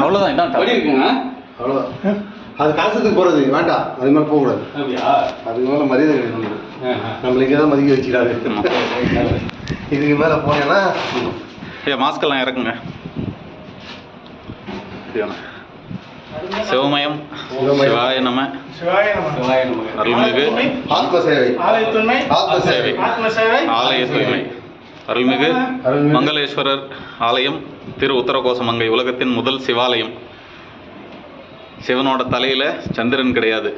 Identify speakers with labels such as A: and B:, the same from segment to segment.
A: அவ்வளோதான் இதான் இருக்குங்க.
B: அவ்வளோதான். அது காசுக்கு போகிறது வேண்டாம், அது மேலே போகக்கூடாது.
A: அப்படியா?
B: அதுக்கு மேலே மரியாதை கிடையாது. நம்மளுக்கு தான் மதிக்க வச்சுக்காது. இதுக்கு மேலே போனேன்னா
A: மாஸ்கெல்லாம் இறக்குங்க. சிவமயம் சிவாய நம. அருள்மிகு
B: ஆத்ம சேவை,
A: ஆத்ம சேவை, ஆலய தூய்மை. அருள்மிகு மங்களேஸ்வரர் ஆலயம், திரு உத்தரகோசமங்கை, உலகத்தின் முதல் சிவாலயம். சிவனோட தலையில சந்திரன் கிடையாது,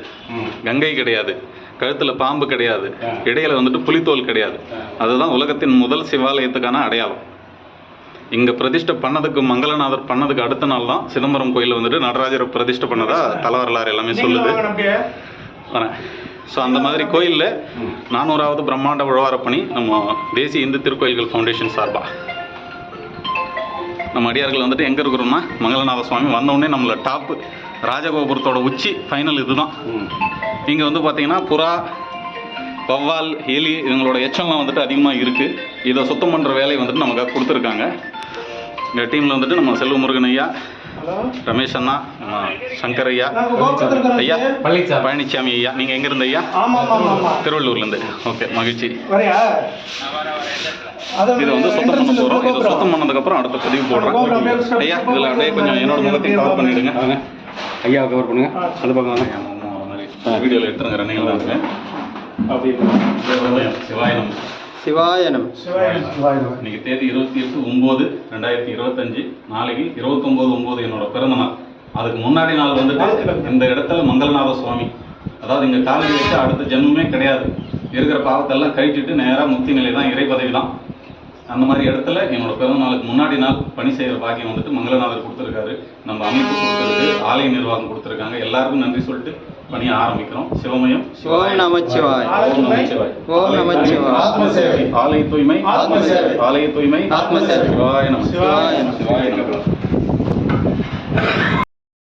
A: கங்கை கிடையாது, கழுத்துல பாம்பு கிடையாது, இடையில வந்துட்டு புலித்தோல் கிடையாது. அதுதான் உலகத்தின் முதல் சிவாலயத்துக்கான அடையாளம். இங்கே பிரதிஷ்டை பண்ணதுக்கு, மங்களநாதர் பண்ணதுக்கு அடுத்த நாள் தான் சிதம்பரம் கோயிலில் வந்துட்டு நடராஜரை பிரதிஷ்டை பண்ணதா தலவரலாறு எல்லாமே சொல்லுது. ஸோ அந்த மாதிரி கோயிலில் 400வது பிரம்மாண்ட உழவார பணி நம்ம தேசிய இந்து திருக்கோயில்கள் ஃபவுண்டேஷன் சார்பாக நம்ம அடியார்கள் வந்துட்டு எங்கே இருக்கிறோம்னா மங்களநாத சுவாமி வந்தோடனே நம்மளை டாப்பு ராஜகோபுரத்தோட உச்சி ஃபைனல் இதுதான். இங்கே வந்து பார்த்தீங்கன்னா புறா, வவ்வால், எலி இவங்களோட எச்சம்லாம் வந்துட்டு அதிகமாக இருக்குது. இதை சுத்தம் பண்ணுற வேலையை வந்துட்டு நமக்காக கொடுத்துருக்காங்க. இந்த டீமில் வந்துட்டு நம்ம செல்வ முருகன் ஐயா, ரமேஷ் அண்ணா, சங்கர் ஐயா, ஐயா பழனிசாமி ஐயா. நீங்கள் எங்கேருந்து ஐயா? திருவள்ளூர்லேருந்து. ஓகே, மகிழ்ச்சி. இதை வந்து சுத்தம் பண்ண போகிறோம். இதை சுத்தம் பண்ணதுக்கப்புறம் அடுத்த பதிவு போடுறோம். ஐயா இதில் அப்படியே கொஞ்சம் என்னோட முகத்தையும் கவர் பண்ணிவிடுங்க.
B: ஐயாவை கவர் பண்ணுங்க. அது பார்க்கலாம்.
A: வீடியோவில் எடுத்துருங்க. ரன்னிங்கில் தான் இருக்கு. சிவாயனம்
B: சிவாயனம்.
A: இன்னைக்கு தேதி 28/9/2025. நாளைக்கு 29/9 என்னோட பிறந்த நாள். அதுக்கு முன்னாடி நாள் வந்துட்டு இந்த இடத்துல மங்களநாத சுவாமி, அதாவது இங்கே காலடி வச்சு அடுத்த ஜென்மமே கிடையாது. இருக்கிற பாவத்தெல்லாம் கழிச்சிட்டு நேராக முக்தி நிலை தான், இறை பதவி தான். அந்த மாதிரி இடத்துல என்னோட பிறந்த நாளுக்கு முன்னாடி நாள் பணி செய்கிற பாக்கியம் வந்துட்டு மங்களநாதர் கொடுத்துருக்காரு. நம்ம அமைப்பு கொடுத்துருக்கு, ஆலய நிர்வாகம் கொடுத்துருக்காங்க. எல்லாருக்கும் நன்றி சொல்லிட்டு பணியை ஆரம்பிக்கிறோம். சிவமயம்
B: ஓம் நமச்சிவாய்,
A: ஓம் நமச்சிவாய்,
B: ஓம் நமச்சிவாய்.
A: ஆத்ம சேவை, ஆலய தூய்மை, ஆத்ம சேவை, ஆலய தூய்மை,
B: ஆத்ம சேவை.
A: சிவாய நம,
B: சிவாய நம,
A: சிவாய நம.